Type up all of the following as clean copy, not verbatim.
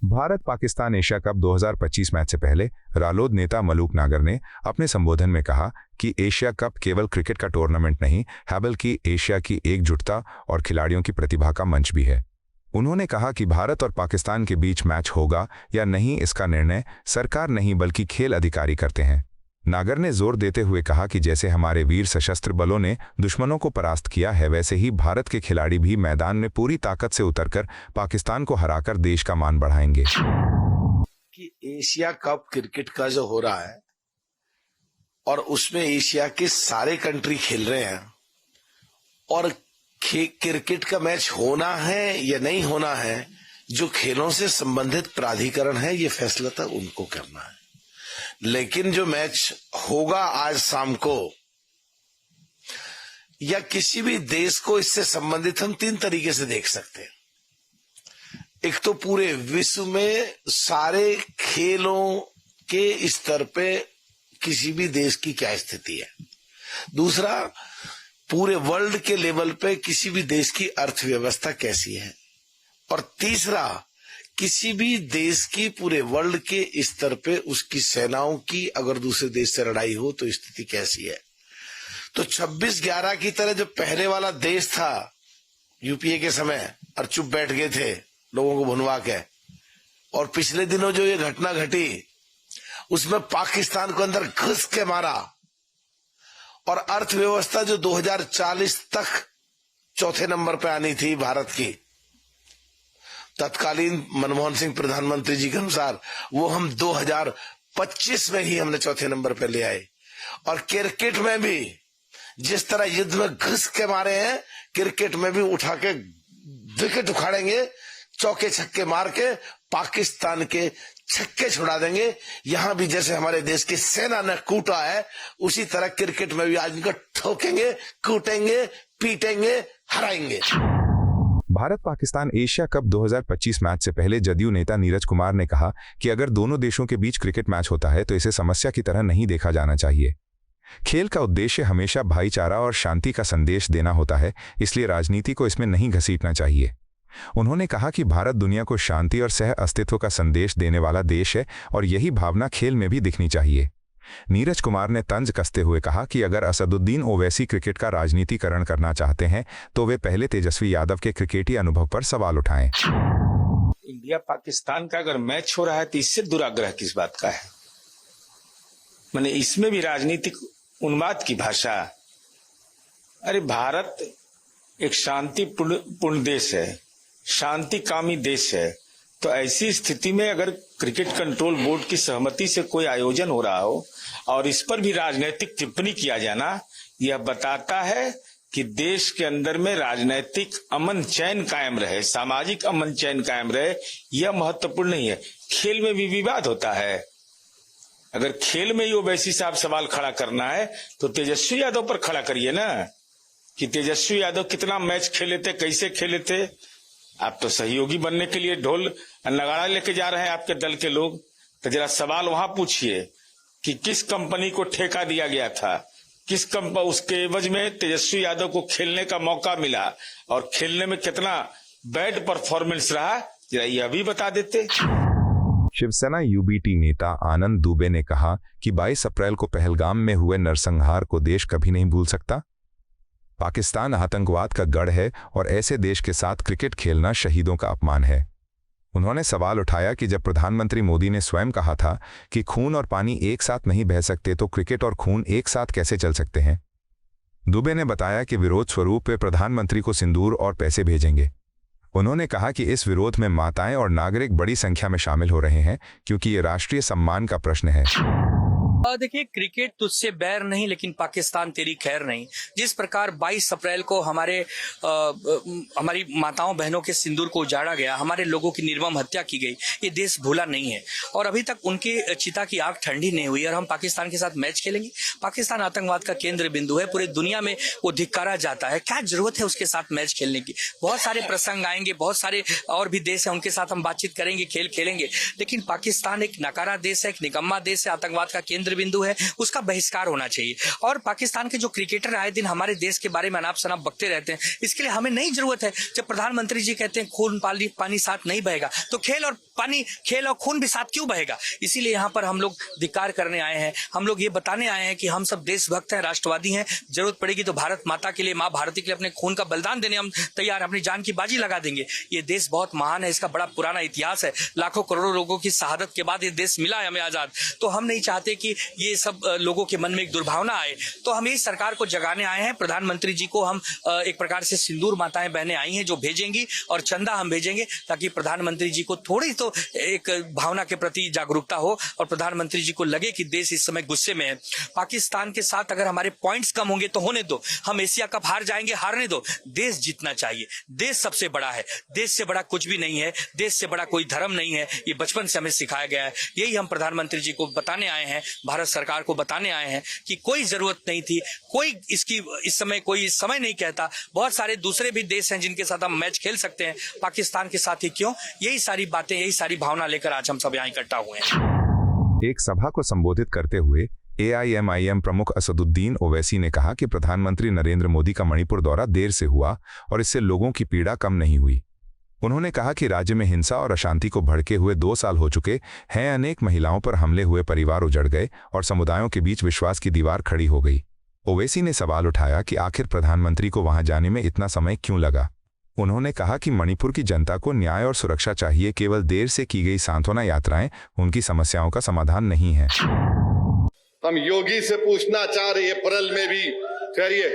Bharat Pakistan Asia cup 2025 match से पहले रालोद नेता मलूक नागर ने अपने संबोधन में कहा कि एशिया कप केवल क्रिकेट का टूर्नामेंट नहीं है, बल्कि एशिया की एकजुटता और खिलाड़ियों की प्रतिभा का मंच भी है। उन्होंने कहा कि भारत और पाकिस्तान के बीच मैच होगा या नहीं, इसका निर्णय सरकार नहीं बल्कि खेल अधिकारी करते हैं। नागर ने जोर देते हुए कहा कि जैसे हमारे वीर सशस्त्र बलों ने दुश्मनों को परास्त किया है, वैसे ही भारत के खिलाड़ी भी मैदान में पूरी ताकत से उतरकर पाकिस्तान को हराकर देश का मान बढ़ाएंगे। कि एशिया कप क्रिकेट का जो हो रहा है और उसमें एशिया के सारे कंट्री खेल रहे हैं और क्रिकेट का मैच होना है या नहीं होना है, जो खेलों से संबंधित प्राधिकरण है, ये फैसला तक उनको करना है। लेकिन जो मैच होगा आज शाम को या किसी भी देश को इससे संबंधित हम तीन तरीके से देख सकते हैं। एक तो पूरे विश्व में सारे खेलों के स्तर पे किसी भी देश की क्या स्थिति है। दूसरा, पूरे वर्ल्ड के लेवल पे किसी भी देश की अर्थव्यवस्था कैसी है। और तीसरा, किसी भी देश की पूरे वर्ल्ड के स्तर पे उसकी सेनाओं की अगर दूसरे देश से लड़ाई हो तो स्थिति कैसी है। तो 26/11 की तरह जो पहले वाला देश था यूपीए के समय और चुप बैठ गए थे लोगों को भुनवा के, और पिछले दिनों जो ये घटना घटी उसमें पाकिस्तान को अंदर घुस के मारा और अर्थव्यवस्था जो 2040 तक चौथे नंबर पे आनी थी भारत की, तत्कालीन मनमोहन सिंह प्रधानमंत्री जी के अनुसार, वो हम 2025 में ही हमने चौथे नंबर पे ले आए। और क्रिकेट में भी जिस तरह युद्ध में घुस के मारे हैं, क्रिकेट में भी उठा के विकेट उखाड़ेंगे, चौके छक्के मार के पाकिस्तान के छक्के छुड़ा देंगे। यहां भी जैसे हमारे देश की सेना ने कूटा है, उसी तरह क्रिकेट में भी आज इनको ठोकेंगे, कूटेंगे, पीटेंगे, हराएंगे। Bharat Pakistan Asia cup 2025 match से पहले जदयू नेता नीरज कुमार ने कहा कि अगर दोनों देशों के बीच क्रिकेट मैच होता है तो इसे समस्या की तरह नहीं देखा जाना चाहिए। खेल का उद्देश्य हमेशा भाईचारा और शांति का संदेश देना होता है, इसलिए राजनीति को इसमें नहीं घसीटना चाहिए। उन्होंने कहा कि भारत दुनिया को शांति और सह अस्तित्व का संदेश देने वाला देश है और यही भावना खेल में भी दिखनी चाहिए। नीरज कुमार ने तंज कसते हुए कहा कि अगर असदुद्दीन ओवैसी क्रिकेट का राजनीतिकरण करना चाहते हैं तो वे पहले तेजस्वी यादव के क्रिकेटी अनुभव पर सवाल उठाएं। इंडिया पाकिस्तान का अगर मैच हो रहा है तो इससे दुराग्रह किस बात का है? माने इसमें भी राजनीतिक उन्माद की भाषा। अरे भारत एक शांतिपूर्ण देश है, शांतिकामी देश है, तो ऐसी स्थिति में अगर क्रिकेट कंट्रोल बोर्ड की सहमति से कोई आयोजन हो रहा हो और इस पर भी राजनीतिक टिप्पणी किया जाना, यह बताता है कि देश के अंदर में राजनीतिक अमन चैन कायम रहे, सामाजिक अमन चैन कायम रहे, यह महत्वपूर्ण नहीं है। खेल में भी विवाद होता है। अगर खेल में ही ओवैसी साहब सवाल खड़ा करना है तो तेजस्वी यादव पर खड़ा करिए ना, कि तेजस्वी यादव कितना मैच खेले थे, कैसे खेले थे। आप तो सहयोगी बनने के लिए ढोल नगाड़ा लेके जा रहे हैं आपके दल के लोग, तो जरा सवाल वहां पूछिए कि किस कंपनी को ठेका दिया गया था, किस कंपनी उसके एवज में तेजस्वी यादव को खेलने का मौका मिला और खेलने में कितना बैड परफॉर्मेंस रहा, जरा यह भी बता देते। शिवसेना यूबीटी नेता आनंद दुबे ने कहा कि 22 अप्रैल को पहलगाम में हुए नरसंहार को देश कभी नहीं भूल सकता। पाकिस्तान आतंकवाद का गढ़ है और ऐसे देश के साथ क्रिकेट खेलना शहीदों का अपमान है। उन्होंने सवाल उठाया कि जब प्रधानमंत्री मोदी ने स्वयं कहा था कि खून और पानी एक साथ नहीं बह सकते, तो क्रिकेट और खून एक साथ कैसे चल सकते हैं। दुबे ने बताया कि विरोध स्वरूप वे प्रधानमंत्री को सिंदूर और पैसे भेजेंगे। उन्होंने कहा कि इस विरोध में माताएं और नागरिक बड़ी संख्या में शामिल हो रहे हैं क्योंकि ये राष्ट्रीय सम्मान का प्रश्न है। देखिए, क्रिकेट तुझसे बैर नहीं लेकिन पाकिस्तान तेरी खैर नहीं। जिस प्रकार 22 अप्रैल को हमारी माताओं बहनों के सिंदूर को उजाड़ा गया, हमारे लोगों की निर्मम हत्या की गई, ये देश भूला नहीं है और अभी तक उनके चिता की आग ठंडी नहीं हुई। और हम पाकिस्तान के साथ मैच खेलेंगे। पाकिस्तान आतंकवाद का केंद्र बिंदु है, पूरे दुनिया में वो धिक्कारा जाता है। क्या जरूरत है उसके साथ मैच खेलने की? बहुत सारे प्रसंग आएंगे, बहुत सारे और भी देश है, उनके साथ हम बातचीत करेंगे, खेल खेलेंगे, लेकिन पाकिस्तान एक नकारा देश है, एक निकम्मा देश है, आतंकवाद का केंद्र केंद्र बिंदु है, उसका बहिष्कार होना चाहिए। और पाकिस्तान के जो क्रिकेटर आए दिन हमारे देश के बारे में अनाप शनाप बकते रहते हैं, इसके लिए हमें नहीं जरूरत है। जब प्रधानमंत्री जी कहते हैं खून पानी साथ नहीं बहेगा, तो खेल और खून भी साथ क्यों बहेगा? इसीलिए यहाँ पर हम लोग धिक्कार करने आए हैं। हम लोग ये बताने आए हैं कि हम सब देशभक्त हैं, राष्ट्रवादी हैं। जरूरत पड़ेगी तो भारत माता के लिए, माँ भारती के लिए अपने खून का बलिदान देने हम तैयार, अपनी जान की बाजी लगा देंगे। ये देश बहुत महान है, इसका बड़ा पुराना इतिहास है। लाखों करोड़ों लोगों की शहादत के बाद ये देश मिला है हमें आजाद। तो हम नहीं चाहते कि ये सब लोगों के मन में एक दुर्भावना आए। तो हम इस सरकार को जगाने आए हैं। प्रधानमंत्री जी को हम एक प्रकार से सिंदूर माताएं बहनें आई हैं जो भेजेंगी, और चंदा हम भेजेंगे, ताकि प्रधानमंत्री जी को थोड़ी तो एक भावना के प्रति जागरूकता हो और प्रधानमंत्री जी को लगे कि देश इस समय गुस्से में है। पाकिस्तान के साथ अगर हमारे पॉइंट्स कम होंगे तो होने दो, हम एशिया कप हार जाएंगे, हारने दो। देश जीतना चाहिए, देश सबसे बड़ा है, देश से बड़ा कुछ भी नहीं है, देश से बड़ा कोई धर्म नहीं है। ये बचपन से हमें सिखाया गया है। यही हम प्रधानमंत्री जी को बताने आए हैं, भारत सरकार को बताने आए हैं कि कोई जरूरत नहीं थी, कोई इसकी इस समय कोई समय नहीं कहता। बहुत सारे दूसरे भी देश हैं जिनके साथ हम मैच खेल सकते हैं, पाकिस्तान के साथ ही क्यों? यही सारी बातें, यही सारी भावना लेकर आज हम सब यहाँ इकट्ठा हुए हैं। एक सभा को संबोधित करते हुए AIMIM प्रमुख असदुद्दीन ओवैसी ने कहा कि प्रधानमंत्री नरेंद्र मोदी का मणिपुर दौरा देर से हुआ और इससे लोगों की पीड़ा कम नहीं हुई। उन्होंने कहा कि राज्य में हिंसा और अशांति को भड़के हुए 2 साल हो चुके हैं। अनेक महिलाओं पर हमले हुए, परिवार उजड़ गए और समुदायों के बीच विश्वास की दीवार खड़ी हो गई। ओवैसी ने सवाल उठाया कि आखिर प्रधानमंत्री को वहां जाने में इतना समय क्यों लगा। उन्होंने कहा कि मणिपुर की जनता को न्याय और सुरक्षा चाहिए, केवल देर से की गई सांत्वना यात्राएं उनकी समस्याओं का समाधान नहीं है। हम योगी से पूछना चाह रहे, अप्रैल में भी करिए,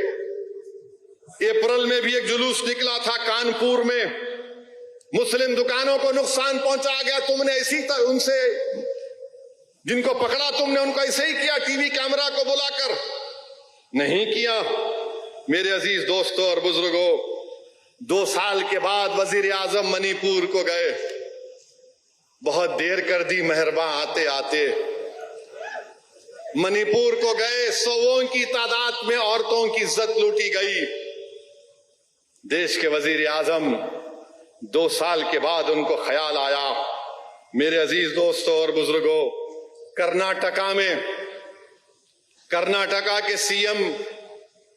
अप्रैल में भी एक जुलूस निकला था कानपुर में, मुस्लिम दुकानों को नुकसान पहुंचा गया। तुमने इसी तरह उनसे, जिनको पकड़ा तुमने उनको ऐसे ही किया, टीवी कैमरा को बुलाकर नहीं किया। मेरे अजीज दोस्तों और बुजुर्गों, 2 साल के बाद वजीर आजम मणिपुर को गए, बहुत देर कर दी मेहरबान आते आते। मणिपुर को गए, सौों की तादाद में औरतों की इज्जत लूटी गई। देश के वजीर आजम 2 साल के बाद उनको ख्याल आया। मेरे अजीज दोस्तों और बुजुर्गों, कर्नाटका के सीएम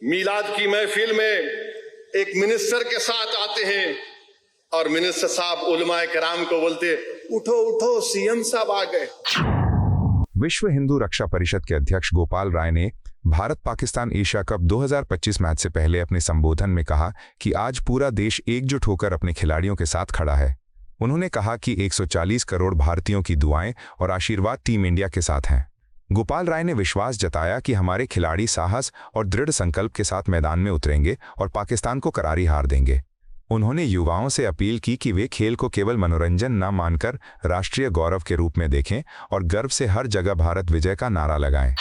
मीलाद की महफिल में एक मिनिस्टर के साथ आते हैं और मिनिस्टर साहब उलमाए कराम को बोलते, उठो उठो सीएम साहब आ गए। विश्व हिंदू रक्षा परिषद के अध्यक्ष गोपाल राय ने Bharat Pakistan Asia cup 2025 match से पहले अपने संबोधन में कहा कि आज पूरा देश एकजुट होकर अपने खिलाड़ियों के साथ खड़ा है। उन्होंने कहा कि 140 करोड़ भारतीयों की दुआएं और आशीर्वाद टीम इंडिया के साथ हैं। गोपाल राय ने विश्वास जताया कि हमारे खिलाड़ी साहस और दृढ़ संकल्प के साथ मैदान में उतरेंगे और पाकिस्तान को करारी हार देंगे। उन्होंने युवाओं से अपील की कि वे खेल को केवल मनोरंजन न मानकर राष्ट्रीय गौरव के रूप में देखें और गर्व से हर जगह भारत विजय का नारा लगाएं।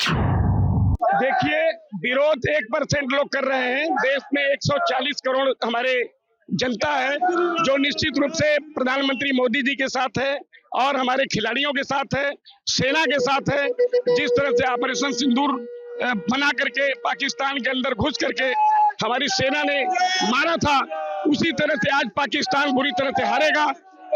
देखिए, विरोध 1% लोग कर रहे हैं। देश में 140 करोड़ हमारे जनता है जो निश्चित रूप से प्रधानमंत्री मोदी जी के साथ है और हमारे खिलाड़ियों के साथ है, सेना के साथ है। जिस तरह से ऑपरेशन सिंदूर बना करके पाकिस्तान के अंदर घुस करके हमारी सेना ने मारा था, उसी तरह से आज पाकिस्तान बुरी तरह से हारेगा।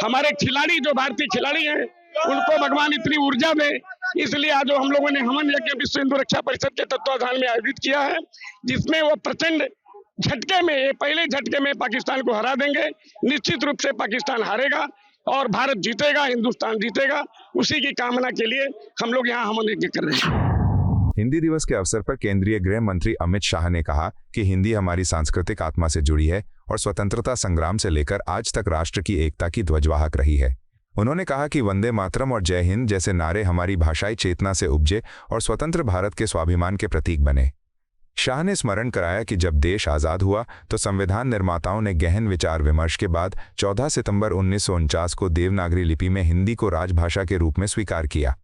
हमारे खिलाड़ी जो भारतीय खिलाड़ी हैं उनको भगवान इतनी ऊर्जा दे, इसलिए आज हम लोगों ने हवन यज्ञ विश्व हिंदू रक्षा परिषद के तत्वाधान में आयोजित किया है, जिसमें वो प्रचंड झटके में, ये पहले झटके में पाकिस्तान को हरा देंगे। निश्चित रूप से पाकिस्तान हारेगा और भारत जीतेगा, हिंदुस्तान जीतेगा। उसी की कामना के लिए हम लोग यहाँ हवन यज्ञ कर रहे हैं। हिंदी दिवस के अवसर पर केंद्रीय गृह मंत्री अमित शाह ने कहा कि हिंदी हमारी सांस्कृतिक आत्मा से जुड़ी है और स्वतंत्रता संग्राम से लेकर आज तक राष्ट्र की एकता की ध्वजवाहक रही है। उन्होंने कहा कि वंदे मातरम और जय हिंद जैसे नारे हमारी भाषाई चेतना से उपजे और स्वतंत्र भारत के स्वाभिमान के प्रतीक बने। शाह ने स्मरण कराया कि जब देश आज़ाद हुआ तो संविधान निर्माताओं ने गहन विचार विमर्श के बाद 14 सितंबर 1949 को देवनागरी लिपि में हिंदी को राजभाषा के रूप में स्वीकार किया।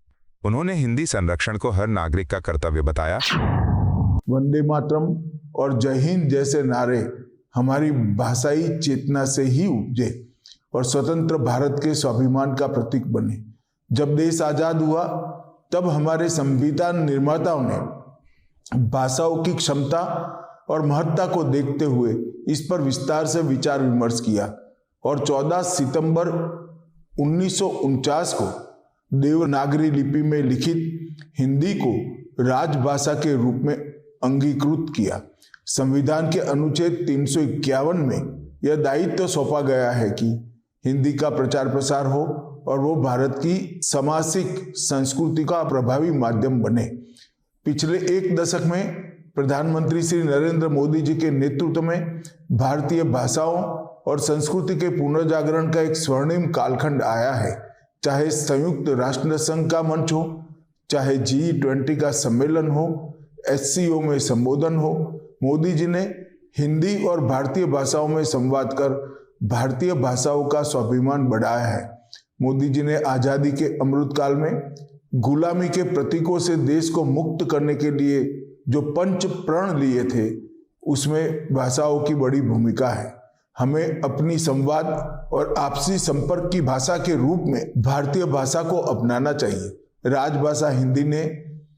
उन्होंने हिंदी संरक्षण को हर नागरिक का कर्तव्य बताया। वंदे मातरम और जय हिंद जैसे नारे हमारी भाषाई चेतना से ही उपजे और स्वतंत्र भारत के स्वाभिमान का प्रतीक बने। जब देश आजाद हुआ तब हमारे संविधान निर्माताओं ने भाषाओं की क्षमता और महत्ता को देखते हुए इस पर विस्तार से विचार विमर्श किया और 14 सितंबर 1949 को देवनागरी लिपि में लिखित हिंदी को राजभाषा के रूप में अंगीकृत किया। संविधान के अनुच्छेद 351 में यह दायित्व सौंपा गया है कि हिंदी का प्रचार प्रसार हो और वो भारत की सामाजिक संस्कृति का प्रभावी माध्यम बने। पिछले एक दशक में प्रधानमंत्री श्री नरेंद्र मोदी जी के नेतृत्व में भारतीय भाषाओं और संस्कृति के पुनर्जागरण का एक स्वर्णिम कालखंड आया है। चाहे संयुक्त राष्ट्र संघ का मंच हो, चाहे G20 का सम्मेलन हो, SCO में संबोधन हो, मोदी जी ने हिंदी और भारतीय भाषाओं में संवाद कर भारतीय भाषाओं का स्वाभिमान बढ़ाया है। मोदी जी ने आजादी के अमृतकाल में गुलामी के प्रतीकों से देश को मुक्त करने के लिए जो पंच प्रण लिए थे, उसमें भाषाओं की बड़ी भूमिका है। हमें अपनी संवाद और आपसी संपर्क की भाषा के रूप में भारतीय भाषा को अपनाना चाहिए। राजभाषा हिंदी ने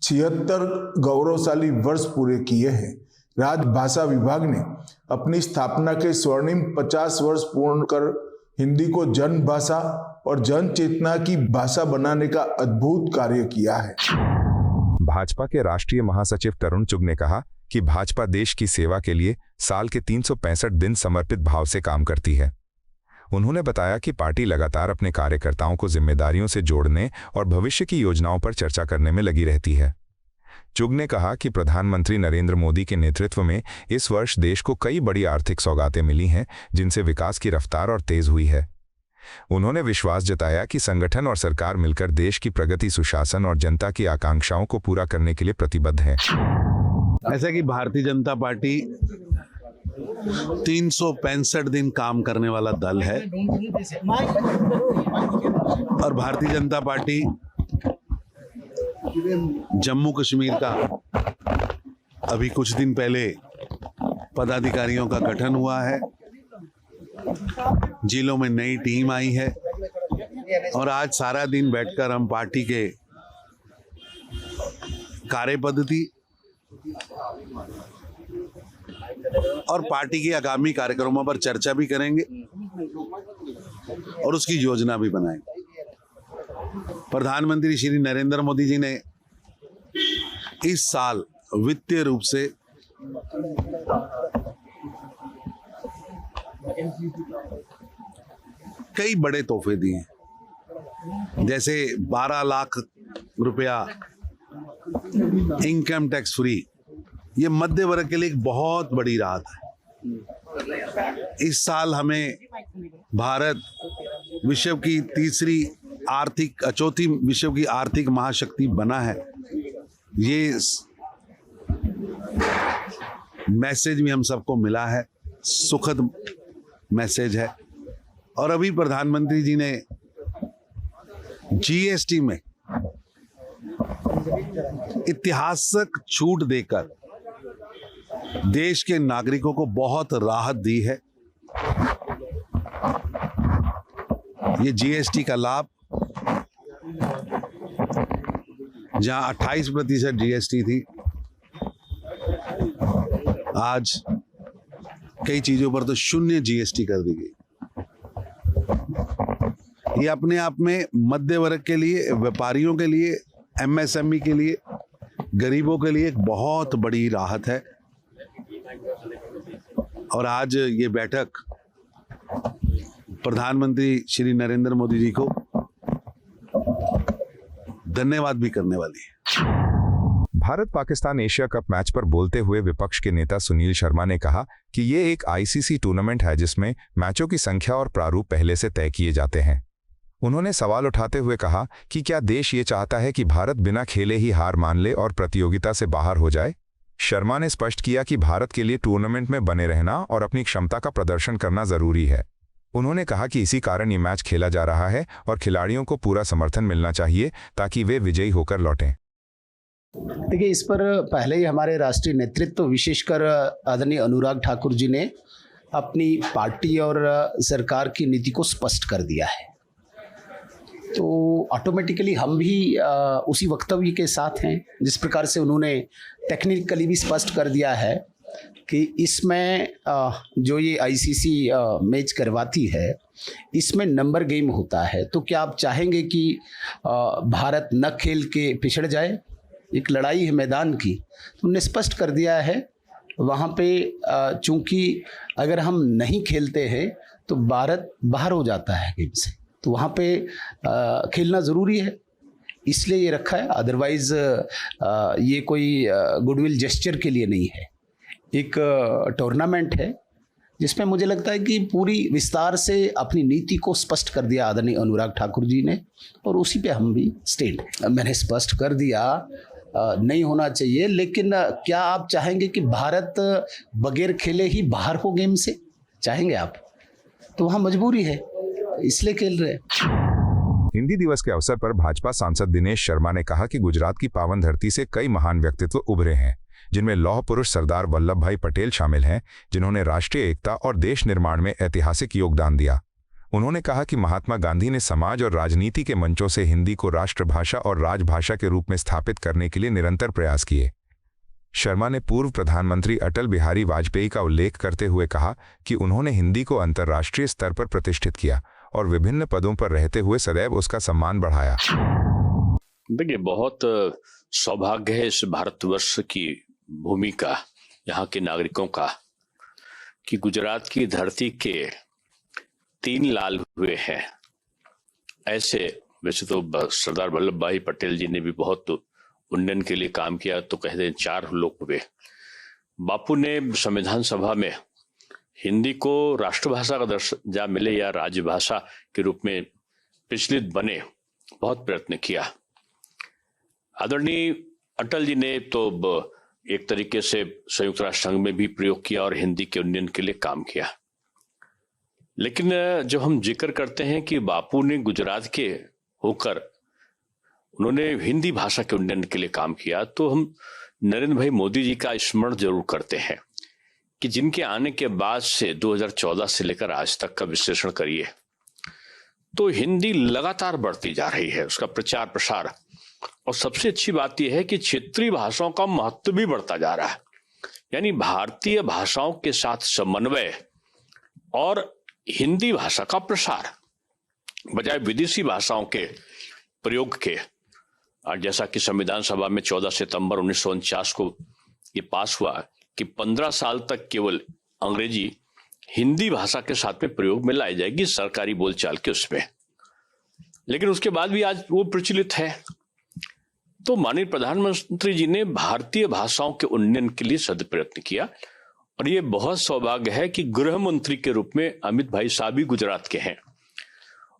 76 गौरवशाली वर्ष पूरे किए हैं। राजभाषा विभाग ने अपनी स्थापना के स्वर्णिम 50 वर्ष पूर्ण कर हिंदी को जन भाषा और जन चेतना की भाषा बनाने का अद्भुत कार्य किया है। भाजपा के राष्ट्रीय महासचिव तरुण चुग ने कहा कि भाजपा देश की सेवा के लिए साल के 365 दिन समर्पित भाव से काम करती है। उन्होंने बताया कि पार्टी लगातार अपने कार्यकर्ताओं को जिम्मेदारियों से जोड़ने और भविष्य की योजनाओं पर चर्चा करने में लगी रहती है। चुग ने कहा कि प्रधानमंत्री नरेंद्र मोदी के नेतृत्व में इस वर्ष देश को कई बड़ी आर्थिक सौगातें मिली हैं, जिनसे विकास की रफ्तार और तेज हुई है। उन्होंने विश्वास जताया कि संगठन और सरकार मिलकर देश की प्रगति, सुशासन और जनता की आकांक्षाओं को पूरा करने के लिए प्रतिबद्ध है। ऐसा कि भारतीय जनता पार्टी 365 दिन काम करने वाला दल है और भारतीय जनता पार्टी जम्मू कश्मीर का अभी कुछ दिन पहले पदाधिकारियों का गठन हुआ है, जिलों में नई टीम आई है और आज सारा दिन बैठकर हम पार्टी के कार्य पद्धति और पार्टी के आगामी कार्यक्रमों पर चर्चा भी करेंगे और उसकी योजना भी बनाएंगे। प्रधानमंत्री श्री नरेंद्र मोदी जी ने इस साल वित्तीय रूप से कई बड़े तोहफे दिए, जैसे 12 लाख रुपया इनकम टैक्स फ्री। ये मध्य वर्ग के लिए एक बहुत बड़ी राहत है। इस साल हमें भारत विश्व की चौथी विश्व की आर्थिक महाशक्ति बना है। ये मैसेज भी हम सबको मिला है, सुखद मैसेज है। और अभी प्रधानमंत्री जी ने GST में ऐतिहासिक छूट देकर देश के नागरिकों को बहुत राहत दी है। ये GST का लाभ, जहां 28% GST थी, आज कई चीजों पर तो 0 GST कर दी गई। ये अपने आप में मध्य वर्ग के लिए, व्यापारियों के लिए, MSME के लिए, गरीबों के लिए एक बहुत बड़ी राहत है। और आज ये बैठक प्रधानमंत्री श्री नरेंद्र मोदी जी को धन्यवाद भी करने वाली है। Bharat Pakistan Asia cup match पर बोलते हुए विपक्ष के नेता सुनील शर्मा ने कहा कि ये एक ICC टूर्नामेंट है जिसमें मैचों की संख्या और प्रारूप पहले से तय किए जाते हैं। उन्होंने सवाल उठाते हुए कहा कि क्या देश ये चाहता है कि भारत बिना खेले ही हार मान ले और प्रतियोगिता से बाहर हो जाए। शर्मा ने स्पष्ट किया कि भारत के लिए टूर्नामेंट में बने रहना और अपनी क्षमता का प्रदर्शन करना जरूरी है। उन्होंने कहा कि इसी कारण ये मैच खेला जा रहा है और खिलाड़ियों को पूरा समर्थन मिलना चाहिए ताकि वे विजयी होकर लौटें। देखिए, इस पर पहले ही हमारे राष्ट्रीय नेतृत्व, विशेषकर आदरणीय अनुराग ठाकुर जी ने अपनी पार्टी और सरकार की नीति को स्पष्ट कर दिया है। तो ऑटोमेटिकली हम भी उसी वक्तव्य के साथ हैं, जिस प्रकार से उन्होंने टेक्निकली भी स्पष्ट कर दिया है कि इसमें जो ये ICC मैच करवाती है, इसमें नंबर गेम होता है। तो क्या आप चाहेंगे कि भारत न खेल के पिछड़ जाए? एक लड़ाई है मैदान की, तो उन्होंने स्पष्ट कर दिया है वहाँ पे चूंकि अगर हम नहीं खेलते हैं तो भारत बाहर हो जाता है गेम से, तो वहाँ पे खेलना ज़रूरी है, इसलिए ये रखा है। अदरवाइज़ ये कोई गुडविल जेस्चर के लिए नहीं है, एक टूर्नामेंट है जिसमें मुझे लगता है कि पूरी विस्तार से अपनी नीति को स्पष्ट कर दिया आदरणीय अनुराग ठाकुर जी ने, और उसी पे हम भी स्टैंड हैं। मैंने स्पष्ट कर दिया नहीं होना चाहिए, लेकिन क्या आप चाहेंगे कि भारत बगैर खेले ही बाहर हो गेम से? चाहेंगे आप? तो वहाँ मजबूरी है, इसलिए खेल रहे हैं। हिंदी दिवस के अवसर पर भाजपा सांसद दिनेश शर्मा ने कहा कि गुजरात की पावन धरती से कई महान व्यक्तित्व उभरे हैं, जिनमें लौह पुरुष सरदार वल्लभ भाई पटेल शामिल हैं, जिन्होंने राष्ट्रीय एकता और देश निर्माण में ऐतिहासिक योगदान दिया। उन्होंने कहा कि महात्मा गांधी ने समाज और राजनीति के मंचों से हिंदी को राष्ट्रभाषा और राजभाषा के रूप में स्थापित करने के लिए निरंतर प्रयास किए। शर्मा ने पूर्व प्रधानमंत्री अटल बिहारी वाजपेयी का उल्लेख करते हुए कहा कि उन्होंने हिंदी को अंतर्राष्ट्रीय स्तर पर प्रतिष्ठित किया और विभिन्न पदों पर रहते हुए सदैव उसका सम्मान बढ़ाया। देखिए, बहुत सौभाग्य है इस भारतवर्ष की भूमि का, यहाँ के नागरिकों का, कि गुजरात की धरती के 3 लाल हुए हैं। ऐसे वैसे तो सरदार वल्लभ भाई पटेल जी ने भी बहुत उन्नयन के लिए काम किया, तो कहते हैं 4 लोग हुए। बापू ने संविधान सभा में हिंदी को राष्ट्रभाषा का दर्जा मिले या राजभाषा के रूप में प्रचलित बने, बहुत प्रयत्न किया। आदरणीय अटल जी ने तो एक तरीके से संयुक्त राष्ट्र संघ में भी प्रयोग किया और हिंदी के उन्नयन के लिए काम किया। लेकिन जब हम जिक्र करते हैं कि बापू ने गुजरात के होकर उन्होंने हिंदी भाषा के उन्नयन के लिए काम किया, तो हम नरेंद्र भाई मोदी जी का स्मरण जरूर करते हैं कि जिनके आने के बाद से 2014 से लेकर आज तक का विश्लेषण करिए तो हिंदी लगातार बढ़ती जा रही है, उसका प्रचार प्रसार। और सबसे अच्छी बात यह है कि क्षेत्रीय भाषाओं का महत्व भी बढ़ता जा रहा है, यानी भारतीय भाषाओं के साथ समन्वय और हिंदी भाषा का प्रसार बजाय विदेशी भाषाओं के प्रयोग के। और जैसा कि संविधान सभा में 14 सितंबर 1949 को ये पास हुआ कि 15 साल तक केवल अंग्रेजी हिंदी भाषा के साथ में प्रयोग में लाई जाएगी सरकारी बोलचाल के उसमें, लेकिन उसके बाद भी आज वो प्रचलित है। तो माननीय प्रधानमंत्री जी ने भारतीय भाषाओं के उन्नयन के लिए सद प्रयत्न किया, और ये बहुत सौभाग्य है कि गृह मंत्री के रूप में अमित भाई साहब भी गुजरात के हैं,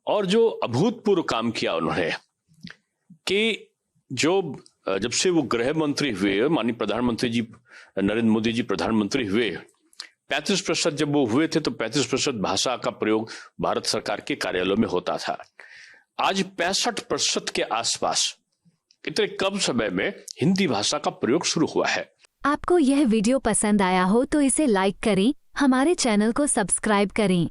और जो अभूतपूर्व काम किया उन्होंने कि जब से वो गृह मंत्री हुए, माननीय प्रधानमंत्री जी नरेंद्र मोदी जी प्रधानमंत्री हुए, 35% जब वो हुए थे तो 35% भाषा का प्रयोग भारत सरकार के कार्यालयों में होता था। आज 65% के आसपास इतने कम समय में हिंदी भाषा का प्रयोग शुरू हुआ है। आपको यह वीडियो पसंद आया हो तो इसे लाइक करें, हमारे चैनल को सब्सक्राइब करें।